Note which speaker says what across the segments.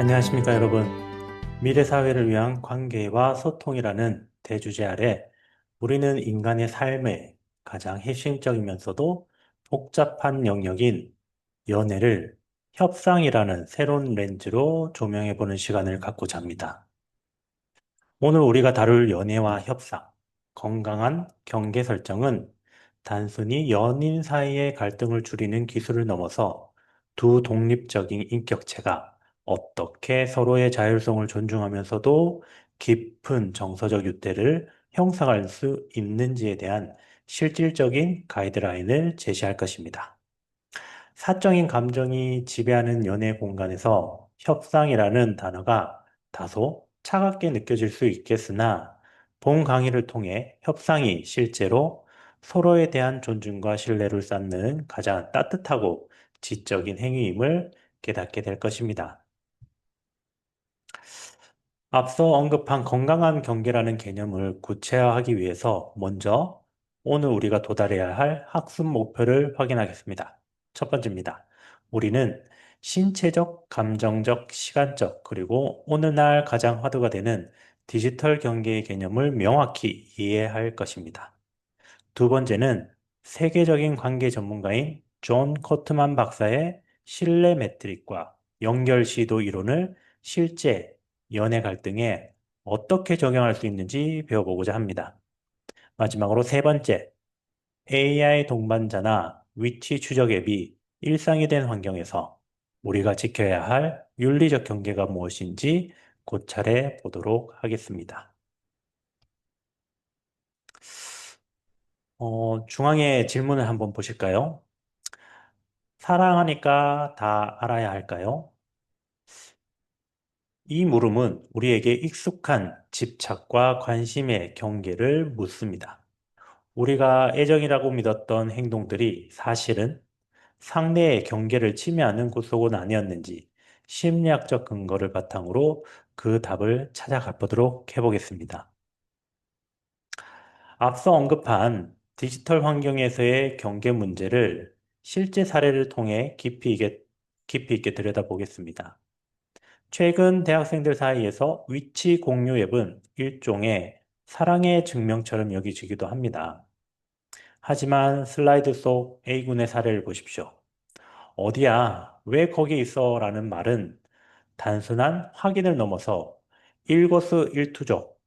Speaker 1: 안녕하십니까, 여러분. 미래 사회를 위한 관계와 소통이라는 대주제 아래 우리는 인간의 삶의 가장 핵심적이면서도 복잡한 영역인 연애를 협상이라는 새로운 렌즈로 조명해 보는 시간을 갖고자 합니다. 오늘 우리가 다룰 연애와 협상, 건강한 경계 설정은 단순히 연인 사이의 갈등을 줄이는 기술을 넘어서 두 독립적인 인격체가 어떻게 서로의 자율성을 존중하면서도 깊은 정서적 유대를 형성할 수 있는지에 대한 실질적인 가이드라인을 제시할 것입니다. 사적인 감정이 지배하는 연애 공간에서 협상이라는 단어가 다소 차갑게 느껴질 수 있겠으나 본 강의를 통해 협상이 실제로 서로에 대한 존중과 신뢰를 쌓는 가장 따뜻하고 지적인 행위임을 깨닫게 될 것입니다. 앞서 언급한 건강한 경계라는 개념을 구체화하기 위해서 먼저 오늘 우리가 도달해야 할 학습 목표를 확인하겠습니다. 첫 번째입니다. 우리는 신체적, 감정적, 시간적, 그리고 오늘날 가장 화두가 되는 디지털 경계의 개념을 명확히 이해할 것입니다. 두 번째는 세계적인 관계 전문가인 존 코트만 박사의 신뢰 매트릭과 연결 시도 이론을 실제 연애 갈등에 어떻게 적용할 수 있는지 배워보고자 합니다. 마지막으로 세 번째, AI 동반자나 위치 추적 앱이 일상이 된 환경에서 우리가 지켜야 할 윤리적 경계가 무엇인지 고찰해 보도록 하겠습니다. 중앙에 질문을 한번 보실까요? 사랑하니까 다 알아야 할까요? 이 물음은 우리에게 익숙한 집착과 관심의 경계를 묻습니다. 우리가 애정이라고 믿었던 행동들이 사실은 상대의 경계를 침해하는 구속은 아니었는지 심리학적 근거를 바탕으로 그 답을 찾아가 보도록 해보겠습니다. 앞서 언급한 디지털 환경에서의 경계 문제를 실제 사례를 통해 깊이 있게 들여다보겠습니다. 최근 대학생들 사이에서 위치 공유 앱은 일종의 사랑의 증명처럼 여기지기도 합니다. 하지만 슬라이드 속 A군의 사례를 보십시오. 어디야? 왜 거기 있어? 라는 말은 단순한 확인을 넘어서 일거수일투족,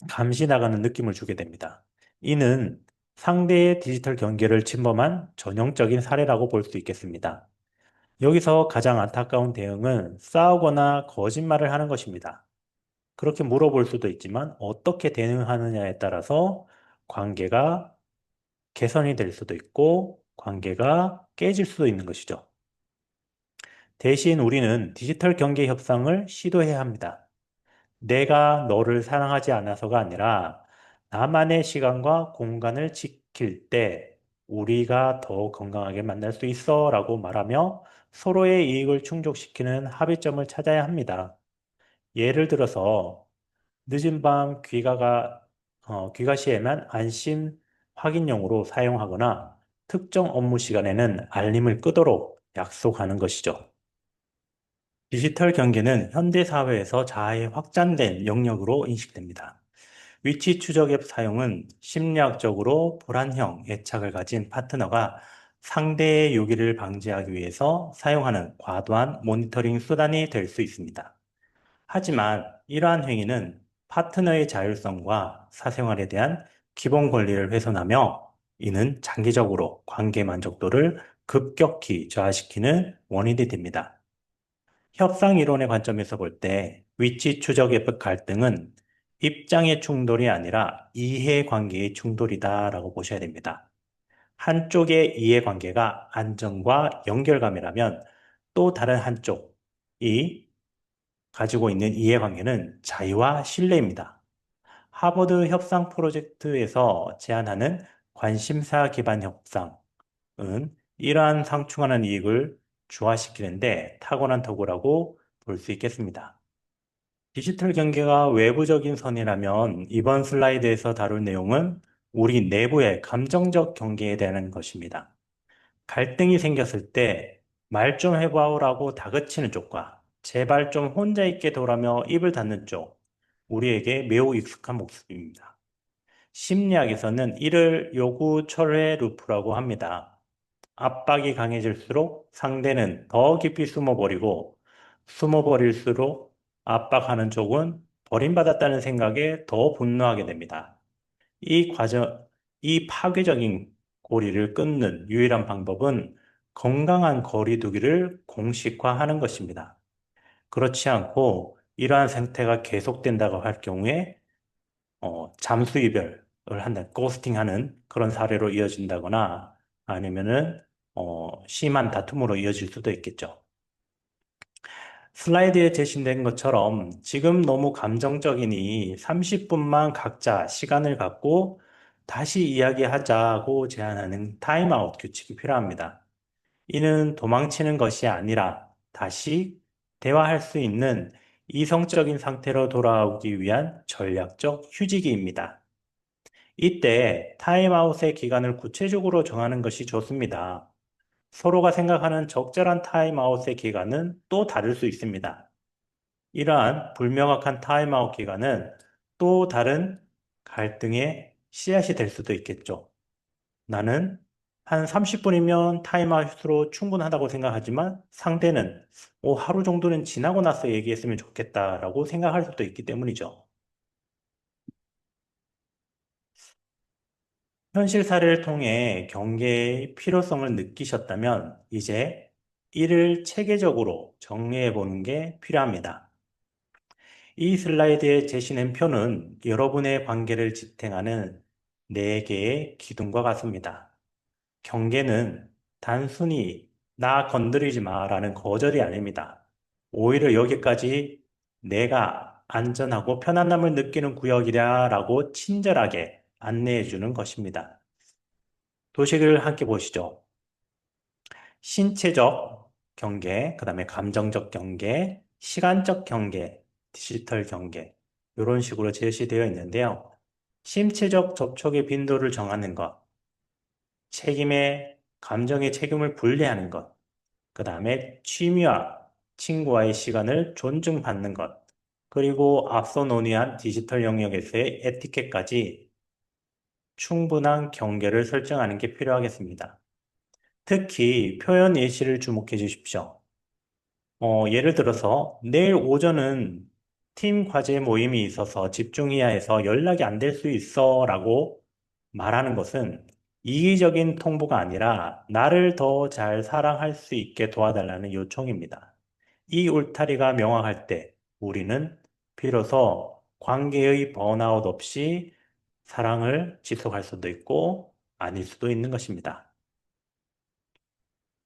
Speaker 1: 감시 나가는 느낌을 주게 됩니다. 이는 상대의 디지털 경계를 침범한 전형적인 사례라고 볼 수 있겠습니다. 여기서 가장 안타까운 대응은 싸우거나 거짓말을 하는 것입니다. 그렇게 물어볼 수도 있지만 어떻게 대응하느냐에 따라서 관계가 개선이 될 수도 있고 관계가 깨질 수도 있는 것이죠. 대신 우리는 디지털 경계 협상을 시도해야 합니다. 내가 너를 사랑하지 않아서가 아니라 나만의 시간과 공간을 지킬 때 우리가 더 건강하게 만날 수 있어 라고 말하며 서로의 이익을 충족시키는 합의점을 찾아야 합니다. 예를 들어서 늦은 밤 귀가 시에만 안심 확인용으로 사용하거나 특정 업무 시간에는 알림을 끄도록 약속하는 것이죠. 디지털 경계는 현대 사회에서 자아의 확장된 영역으로 인식됩니다. 위치 추적 앱 사용은 심리학적으로 불안형 애착을 가진 파트너가 상대의 요기를 방지하기 위해서 사용하는 과도한 모니터링 수단이 될 수 있습니다. 하지만 이러한 행위는 파트너의 자율성과 사생활에 대한 기본 권리를 훼손하며 이는 장기적으로 관계 만족도를 급격히 저하시키는 원인이 됩니다. 협상 이론의 관점에서 볼 때 위치 추적의 갈등은 입장의 충돌이 아니라 이해관계의 충돌이다라고 보셔야 됩니다. 한쪽의 이해관계가 안정과 연결감이라면 또 다른 한쪽이 가지고 있는 이해관계는 자유와 신뢰입니다. 하버드 협상 프로젝트에서 제안하는 관심사 기반 협상은 이러한 상충하는 이익을 주화시키는데 탁월한 도구라고 볼 수 있겠습니다. 디지털 경계가 외부적인 선이라면 이번 슬라이드에서 다룰 내용은 우리 내부의 감정적 경계에 대한 것입니다. 갈등이 생겼을 때 말 좀 해봐오라고 다그치는 쪽과 제발 좀 혼자 있게 둬라며 입을 닫는 쪽. 우리에게 매우 익숙한 모습입니다. 심리학에서는 이를 요구 철회 루프라고 합니다. 압박이 강해질수록 상대는 더 깊이 숨어버리고 숨어버릴수록 압박하는 쪽은 버림받았다는 생각에 더 분노하게 됩니다. 이 과정, 이 파괴적인 고리를 끊는 유일한 방법은 건강한 거리 두기를 공식화하는 것입니다. 그렇지 않고 이러한 상태가 계속된다고 할 경우에 잠수 이별을 한다, 고스팅하는 그런 사례로 이어진다거나 아니면은 심한 다툼으로 이어질 수도 있겠죠. 슬라이드에 제시된 것처럼 지금 너무 감정적이니 30분만 각자 시간을 갖고 다시 이야기하자고 제안하는 타임아웃 규칙이 필요합니다. 이는 도망치는 것이 아니라 다시 대화할 수 있는 이성적인 상태로 돌아오기 위한 전략적 휴지기입니다. 이때 타임아웃의 기간을 구체적으로 정하는 것이 좋습니다. 서로가 생각하는 적절한 타임아웃의 기간은 또 다를 수 있습니다. 이러한 불명확한 타임아웃 기간은 또 다른 갈등의 씨앗이 될 수도 있겠죠. 나는 한 30분이면 타임아웃으로 충분하다고 생각하지만 상대는 하루 정도는 지나고 나서 얘기했으면 좋겠다라고 생각할 수도 있기 때문이죠. 현실 사례를 통해 경계의 필요성을 느끼셨다면 이제 이를 체계적으로 정리해 보는 게 필요합니다. 이 슬라이드에 제시된 표는 여러분의 관계를 지탱하는 4개의 기둥과 같습니다. 경계는 단순히 나 건드리지 마라는 거절이 아닙니다. 오히려 여기까지 내가 안전하고 편안함을 느끼는 구역이라고 친절하게 안내해 주는 것입니다. 도식을 함께 보시죠. 신체적 경계, 그 다음에 감정적 경계, 시간적 경계, 디지털 경계, 이런 식으로 제시되어 있는데요. 신체적 접촉의 빈도를 정하는 것, 감정의 책임을 분리하는 것, 그 다음에 취미와 친구와의 시간을 존중받는 것, 그리고 앞서 논의한 디지털 영역에서의 에티켓까지 충분한 경계를 설정하는 게 필요하겠습니다. 특히 표현 예시를 주목해 주십시오. 예를 들어서 내일 오전은 팀 과제 모임이 있어서 집중해야 해서 연락이 안 될 수 있어 라고 말하는 것은 이기적인 통보가 아니라 나를 더 잘 사랑할 수 있게 도와달라는 요청입니다. 이 울타리가 명확할 때 우리는 비로소 관계의 번아웃 없이 사랑을 지속할 수도 있고 아닐 수도 있는 것입니다.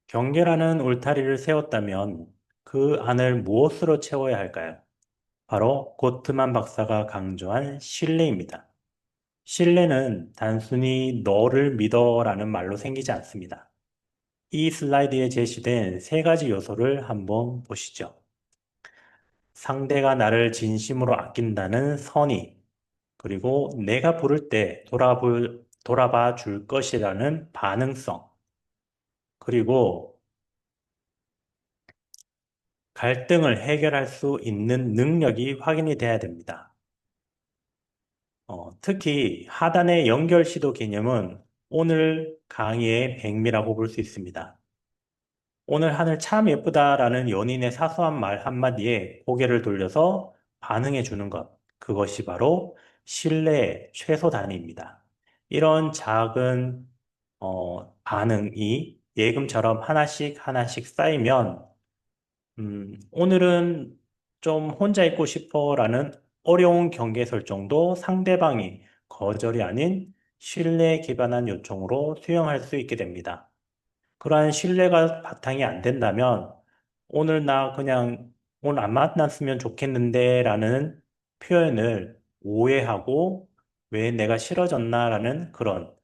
Speaker 1: 경계라는 울타리를 세웠다면 그 안을 무엇으로 채워야 할까요? 바로 고트만 박사가 강조한 신뢰입니다. 신뢰는 단순히 너를 믿어라는 말로 생기지 않습니다. 이 슬라이드에 제시된 3가지 요소를 한번 보시죠. 상대가 나를 진심으로 아낀다는 선의, 그리고 내가 부를 때 돌아봐 줄 것이라는 반응성, 그리고 갈등을 해결할 수 있는 능력이 확인이 돼야 됩니다. 특히 하단의 연결 시도 개념은 오늘 강의의 백미라고 볼 수 있습니다. 오늘 하늘 참 예쁘다라는 연인의 사소한 말 한마디에 고개를 돌려서 반응해 주는 것. 그것이 바로 신뢰의 최소 단위입니다. 이런 작은 반응이 예금처럼 하나씩 하나씩 쌓이면 오늘은 좀 혼자 있고 싶어라는 어려운 경계 설정도 상대방이 거절이 아닌 신뢰에 기반한 요청으로 수용할 수 있게 됩니다. 그러한 신뢰가 바탕이 안 된다면 오늘 나 그냥 오늘 안 만났으면 좋겠는데 라는 표현을 오해하고 왜 내가 싫어졌나라는 그런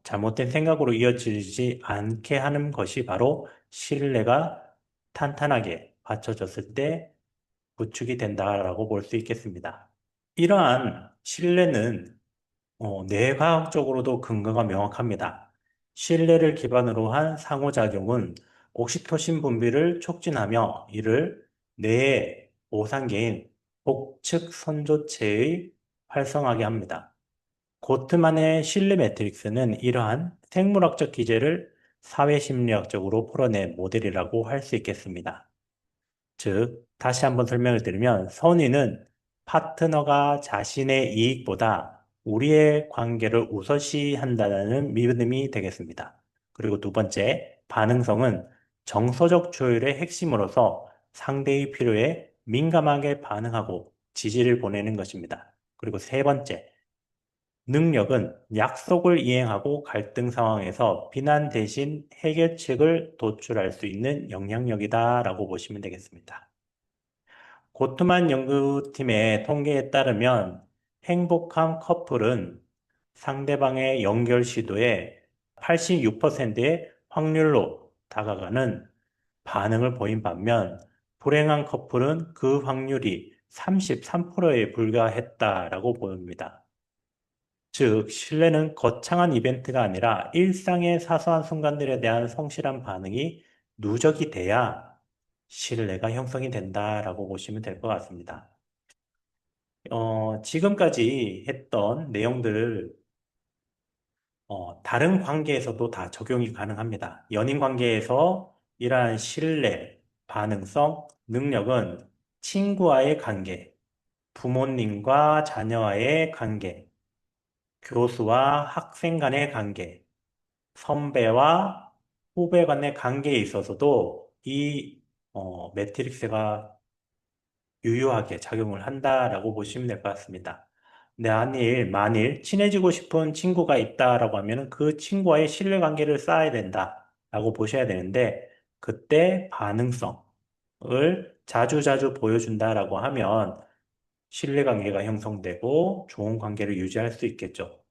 Speaker 1: 잘못된 생각으로 이어지지 않게 하는 것이 바로 신뢰가 탄탄하게 받쳐졌을 때 구축이 된다라고 볼 수 있겠습니다. 이러한 신뢰는 뇌과학적으로도 근거가 명확합니다. 신뢰를 기반으로 한 상호작용은 옥시토신 분비를 촉진하며 이를 뇌의 오상계인 복측 선조체의 활성하게 합니다. 고트만의 실내 매트릭스는 이러한 생물학적 기제를 사회심리학적으로 풀어낸 모델이라고 할 수 있겠습니다. 즉, 다시 한번 설명을 드리면 선의는 파트너가 자신의 이익보다 우리의 관계를 우선시한다는 믿음이 되겠습니다. 그리고 두 번째, 반응성은 정서적 조율의 핵심으로서 상대의 필요에 민감하게 반응하고 지지를 보내는 것입니다. 그리고 세 번째, 능력은 약속을 이행하고 갈등 상황에서 비난 대신 해결책을 도출할 수 있는 영향력이다라고 보시면 되겠습니다. 고트만 연구팀의 통계에 따르면 행복한 커플은 상대방의 연결 시도에 86%의 확률로 다가가는 반응을 보인 반면 불행한 커플은 그 확률이 33%에 불과했다라고 보입니다. 즉, 신뢰는 거창한 이벤트가 아니라 일상의 사소한 순간들에 대한 성실한 반응이 누적이 돼야 신뢰가 형성이 된다라고 보시면 될 것 같습니다. 지금까지 했던 내용들을 다른 관계에서도 다 적용이 가능합니다. 연인 관계에서 이러한 신뢰, 반응성, 능력은 친구와의 관계, 부모님과 자녀와의 관계, 교수와 학생 간의 관계, 선배와 후배 간의 관계에 있어서도 이 매트릭스가 유효하게 작용을 한다라고 보시면 될 것 같습니다. 네, 만일 친해지고 싶은 친구가 있다라고 하면 그 친구와의 신뢰관계를 쌓아야 된다라고 보셔야 되는데 그때 반응성을 자주자주 보여준다라고 하면 신뢰관계가 형성되고 좋은 관계를 유지할 수 있겠죠.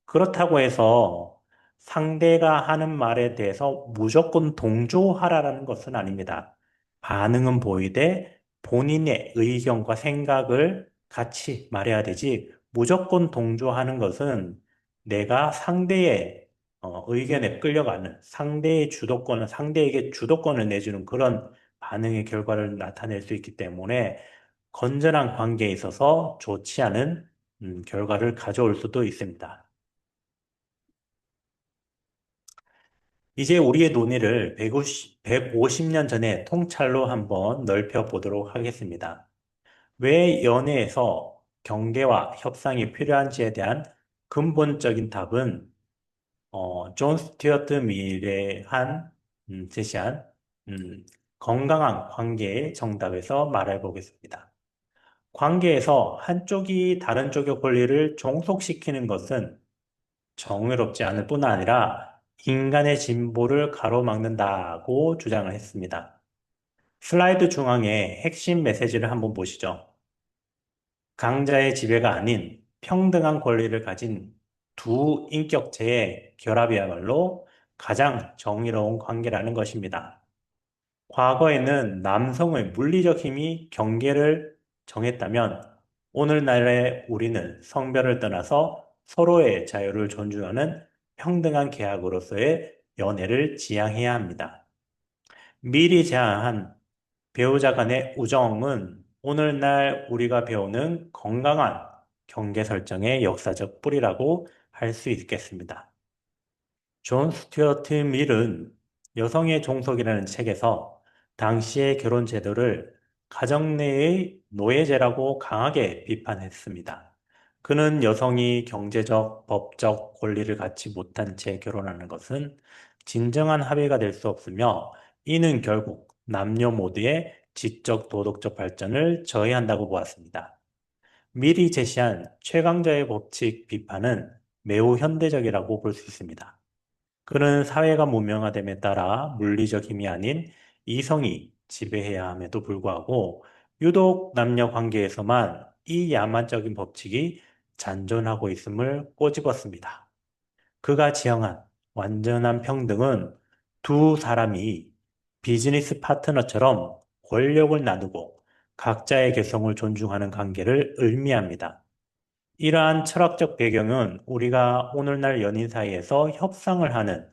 Speaker 1: 그렇다고 해서 상대가 하는 말에 대해서 무조건 동조하라는 것은 아닙니다. 반응은 보이되 본인의 의견과 생각을 같이 말해야 되지 무조건 동조하는 것은 내가 상대의 의견에 끌려가는 상대의 주도권을 상대에게 주도권을 내주는 그런 반응의 결과를 나타낼 수 있기 때문에 건전한 관계에 있어서 좋지 않은 결과를 가져올 수도 있습니다. 이제 우리의 논의를 150년 전에 통찰로 한번 넓혀 보도록 하겠습니다. 왜 연애에서 경계와 협상이 필요한지에 대한 근본적인 답은 존 스튜어트 밀의 제시한 건강한 관계의 정답에서 말해 보겠습니다. 관계에서 한쪽이 다른 쪽의 권리를 종속시키는 것은 정의롭지 않을 뿐 아니라 인간의 진보를 가로막는다고 주장을 했습니다. 슬라이드 중앙에 핵심 메시지를 한번 보시죠. 강자의 지배가 아닌 평등한 권리를 가진 두 인격체의 결합이야말로 가장 정의로운 관계라는 것입니다. 과거에는 남성의 물리적 힘이 경계를 정했다면 오늘날의 우리는 성별을 떠나서 서로의 자유를 존중하는 평등한 계약으로서의 연애를 지향해야 합니다. 미리 제안한 배우자 간의 우정은 오늘날 우리가 배우는 건강한 경계 설정의 역사적 뿌리라고 할 수 있겠습니다. 존 스튜어트 밀은 여성의 종속이라는 책에서 당시의 결혼 제도를 가정 내의 노예제라고 강하게 비판했습니다. 그는 여성이 경제적, 법적 권리를 갖지 못한 채 결혼하는 것은 진정한 합의가 될 수 없으며 이는 결국 남녀 모두의 지적, 도덕적 발전을 저해한다고 보았습니다. 미리 제시한 최강자의 법칙 비판은 매우 현대적이라고 볼 수 있습니다. 그는 사회가 문명화됨에 따라 물리적 힘이 아닌 이성이 지배해야 함에도 불구하고 유독 남녀 관계에서만 이 야만적인 법칙이 잔존하고 있음을 꼬집었습니다. 그가 지향한 완전한 평등은 두 사람이 비즈니스 파트너처럼 권력을 나누고 각자의 개성을 존중하는 관계를 의미합니다. 이러한 철학적 배경은 우리가 오늘날 연인 사이에서 협상을 하는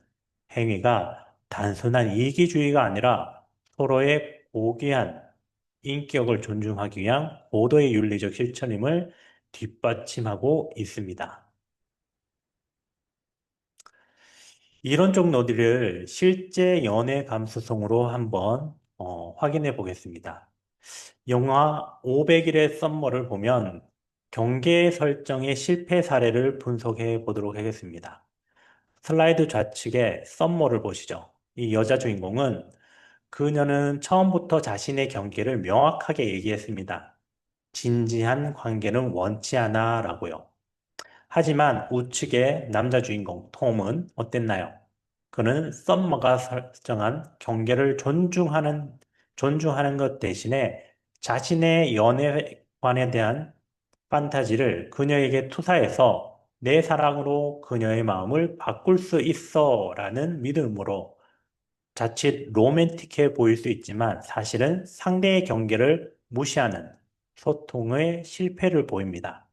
Speaker 1: 행위가 단순한 이기주의가 아니라 서로의 고귀한 인격을 존중하기 위한 고도의 윤리적 실천임을 뒷받침하고 있습니다. 이론적 논리를 실제 연애 감수성으로 한번 확인해 보겠습니다. 영화 500일의 썸머를 보면 경계 설정의 실패 사례를 분석해 보도록 하겠습니다. 슬라이드 좌측에 썸머를 보시죠. 이 여자 주인공은 그녀는 처음부터 자신의 경계를 명확하게 얘기했습니다. 진지한 관계는 원치 않아 라고요. 하지만 우측의 남자 주인공 톰은 어땠나요? 그는 썸머가 설정한 경계를 존중하는 것 대신에 자신의 연애관에 대한 판타지를 그녀에게 투사해서 내 사랑으로 그녀의 마음을 바꿀 수 있어 라는 믿음으로 자칫 로맨틱해 보일 수 있지만 사실은 상대의 경계를 무시하는 소통의 실패를 보입니다.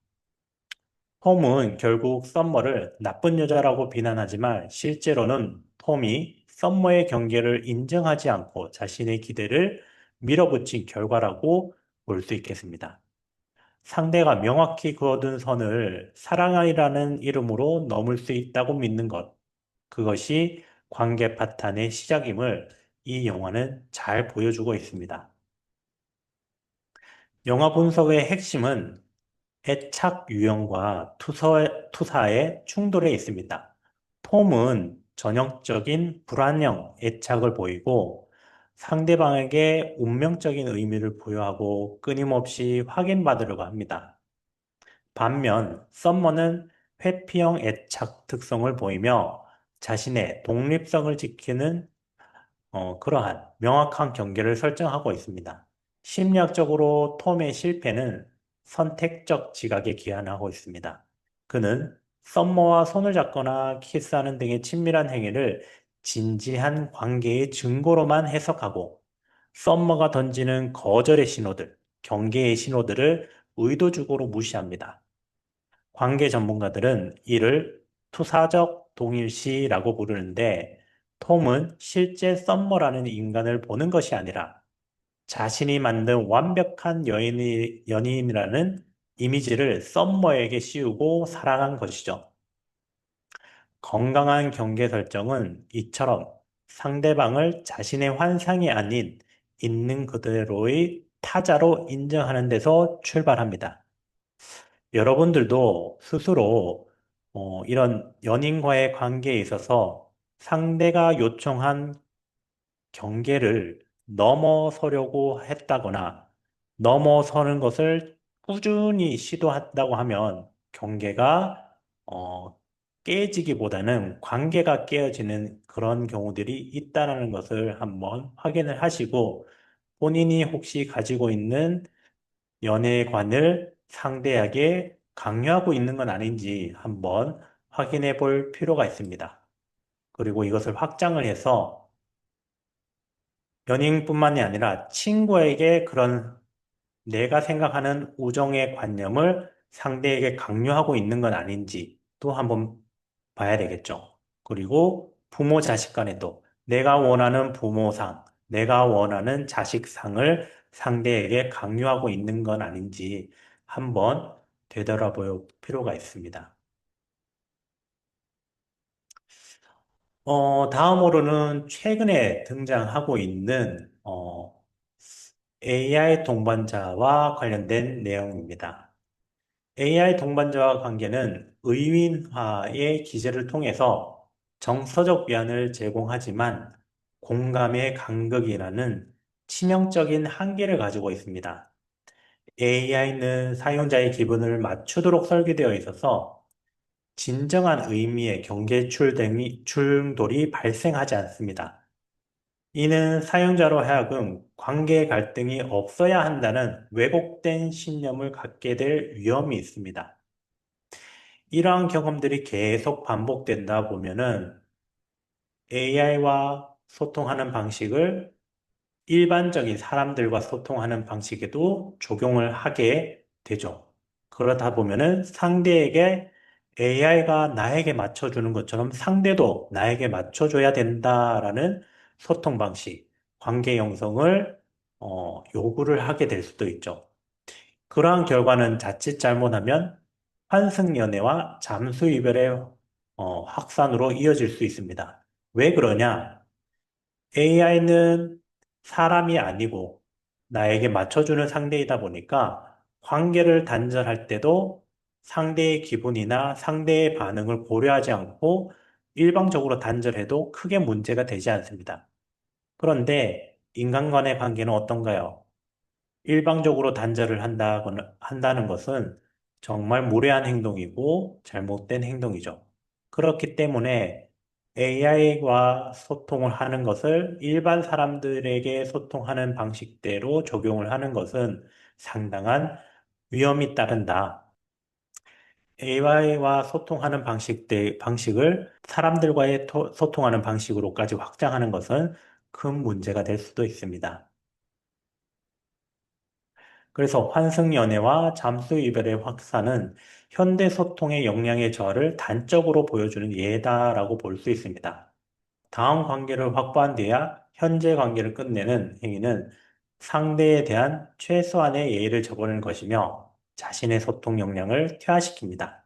Speaker 1: 톰은 결국 썸머를 나쁜 여자라고 비난하지만 실제로는 톰이 썸머의 경계를 인정하지 않고 자신의 기대를 밀어붙인 결과라고 볼 수 있겠습니다. 상대가 명확히 그어둔 선을 사랑이라는 이름으로 넘을 수 있다고 믿는 것, 그것이 관계 파탄의 시작임을 이 영화는 잘 보여주고 있습니다. 영화 분석의 핵심은 애착 유형과 투사의 충돌에 있습니다. 톰은 전형적인 불안형 애착을 보이고 상대방에게 운명적인 의미를 부여하고 끊임없이 확인받으려고 합니다. 반면 썸머는 회피형 애착 특성을 보이며 자신의 독립성을 지키는 그러한 명확한 경계를 설정하고 있습니다. 심리학적으로 톰의 실패는 선택적 지각에 기한하고 있습니다. 그는 썸머와 손을 잡거나 키스하는 등의 친밀한 행위를 진지한 관계의 증거로만 해석하고 썸머가 던지는 거절의 신호들, 경계의 신호들을 의도적으로 무시합니다. 관계 전문가들은 이를 투사적 동일시라고 부르는데 톰은 실제 썸머라는 인간을 보는 것이 아니라 자신이 만든 완벽한 연인이라는 이미지를 썸머에게 씌우고 살아간 것이죠. 건강한 경계 설정은 이처럼 상대방을 자신의 환상이 아닌 있는 그대로의 타자로 인정하는 데서 출발합니다. 여러분들도 스스로 이런 연인과의 관계에 있어서 상대가 요청한 경계를 넘어서려고 했다거나 넘어서는 것을 꾸준히 시도한다고 하면 경계가 깨지기보다는 관계가 깨어지는 그런 경우들이 있다는 것을 한번 확인을 하시고 본인이 혹시 가지고 있는 연애관을 상대에게 강요하고 있는 건 아닌지 한번 확인해 볼 필요가 있습니다. 그리고 이것을 확장을 해서 연인뿐만이 아니라 친구에게 그런 내가 생각하는 우정의 관념을 상대에게 강요하고 있는 건 아닌지 또 한번 봐야 되겠죠. 그리고 부모 자식 간에도 내가 원하는 부모상, 내가 원하는 자식상을 상대에게 강요하고 있는 건 아닌지 한번 되돌아볼 필요가 있습니다. 다음으로는 최근에 등장하고 있는 AI 동반자와 관련된 내용입니다. AI 동반자와 관계는 의인화의 기제를 통해서 정서적 위안을 제공하지만 공감의 간극이라는 치명적인 한계를 가지고 있습니다. AI는 사용자의 기분을 맞추도록 설계되어 있어서 진정한 의미의 경계 충돌이 발생하지 않습니다. 이는 사용자로 하여금 관계 갈등이 없어야 한다는 왜곡된 신념을 갖게 될 위험이 있습니다. 이러한 경험들이 계속 반복된다 보면은 AI와 소통하는 방식을 일반적인 사람들과 소통하는 방식에도 적용을 하게 되죠. 그러다 보면은 상대에게 AI가 나에게 맞춰주는 것처럼 상대도 나에게 맞춰줘야 된다라는 소통 방식, 관계 형성을 요구를 하게 될 수도 있죠. 그러한 결과는 자칫 잘못하면 환승연애와 잠수이별의 확산으로 이어질 수 있습니다. 왜 그러냐? AI는 사람이 아니고 나에게 맞춰주는 상대이다 보니까 관계를 단절할 때도 상대의 기분이나 상대의 반응을 고려하지 않고 일방적으로 단절해도 크게 문제가 되지 않습니다. 그런데 인간 간의 관계는 어떤가요? 일방적으로 단절을 한다는 것은 정말 무례한 행동이고 잘못된 행동이죠. 그렇기 때문에 AI와 소통을 하는 것을 일반 사람들에게 소통하는 방식대로 적용을 하는 것은 상당한 위험이 따른다. AI와 소통하는 방식을 사람들과의 소통하는 방식으로까지 확장하는 것은 큰 문제가 될 수도 있습니다. 그래서 환승연애와 잠수이별의 확산은 현대 소통의 역량의 저하를 단적으로 보여주는 예다라고 볼 수 있습니다. 다음 관계를 확보한 뒤에야 현재 관계를 끝내는 행위는 상대에 대한 최소한의 예의를 저버리는 것이며 자신의 소통 역량을 퇴화시킵니다.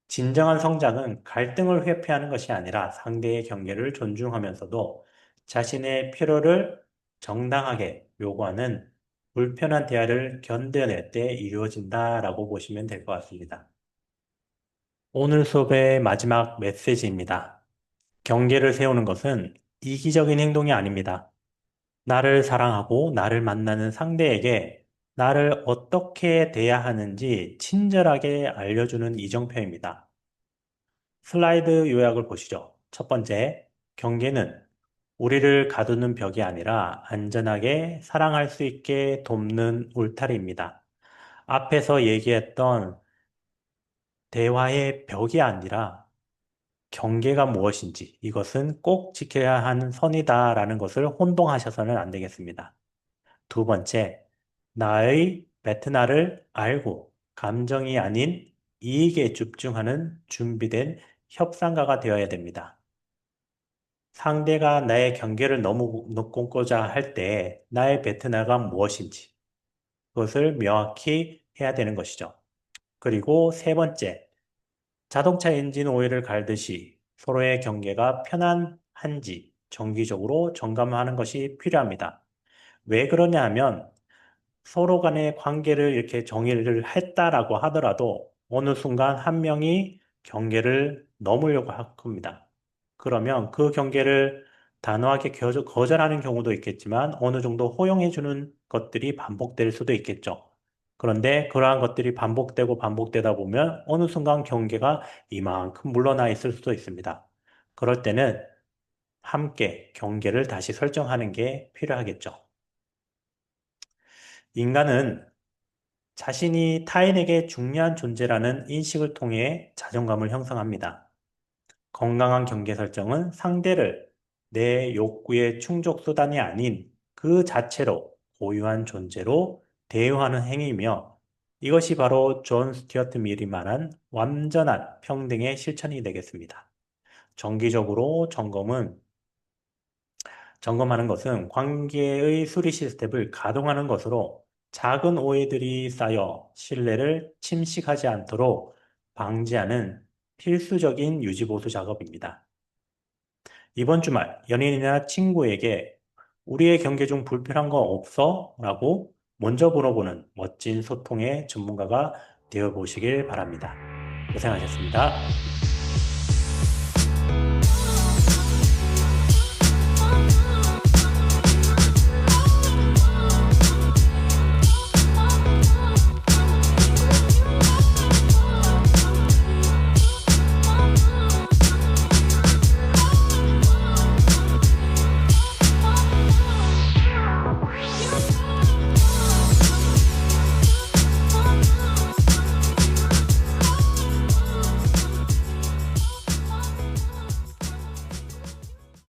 Speaker 1: 진정한 성장은 갈등을 회피하는 것이 아니라 상대의 경계를 존중하면서도 자신의 필요를 정당하게 요구하는 불편한 대화를 견뎌낼 때 이루어진다라고 보시면 될 것 같습니다. 오늘 수업의 마지막 메시지입니다. 경계를 세우는 것은 이기적인 행동이 아닙니다. 나를 사랑하고 나를 만나는 상대에게 나를 어떻게 대해야 하는지 친절하게 알려주는 이정표입니다. 슬라이드 요약을 보시죠. 첫 번째, 경계는 우리를 가두는 벽이 아니라 안전하게 사랑할 수 있게 돕는 울타리입니다. 앞에서 얘기했던 대화의 벽이 아니라 경계가 무엇인지 이것은 꼭 지켜야 하는 선이다라는 것을 혼동하셔서는 안 되겠습니다. 두 번째, 나의 베트나를 알고 감정이 아닌 이익에 집중하는 준비된 협상가가 되어야 됩니다. 상대가 나의 경계를 너무 끊고자 할 때 나의 베트나가 무엇인지 그것을 명확히 해야 되는 것이죠. 그리고 세 번째, 자동차 엔진 오일을 갈듯이 서로의 경계가 편안한지 정기적으로 점검하는 것이 필요합니다. 왜 그러냐 하면 서로 간의 관계를 이렇게 정의를 했다라고 하더라도 어느 순간 한 명이 경계를 넘으려고 할 겁니다. 그러면 그 경계를 단호하게 거절하는 경우도 있겠지만 어느 정도 허용해주는 것들이 반복될 수도 있겠죠. 그런데 그러한 것들이 반복되고 반복되다 보면 어느 순간 경계가 이만큼 물러나 있을 수도 있습니다. 그럴 때는 함께 경계를 다시 설정하는 게 필요하겠죠. 인간은 자신이 타인에게 중요한 존재라는 인식을 통해 자존감을 형성합니다. 건강한 경계 설정은 상대를 내 욕구의 충족 수단이 아닌 그 자체로 고유한 존재로 대우하는 행위이며 이것이 바로 존 스튜어트 밀이 말한 완전한 평등의 실천이 되겠습니다. 정기적으로 점검하는 것은 관계의 수리 시스템을 가동하는 것으로 작은 오해들이 쌓여 신뢰를 침식하지 않도록 방지하는 필수적인 유지보수 작업입니다. 이번 주말 연인이나 친구에게 우리의 경계 중 불편한 거 없어? 라고 먼저 물어보는 멋진 소통의 전문가가 되어 보시길 바랍니다. 고생하셨습니다.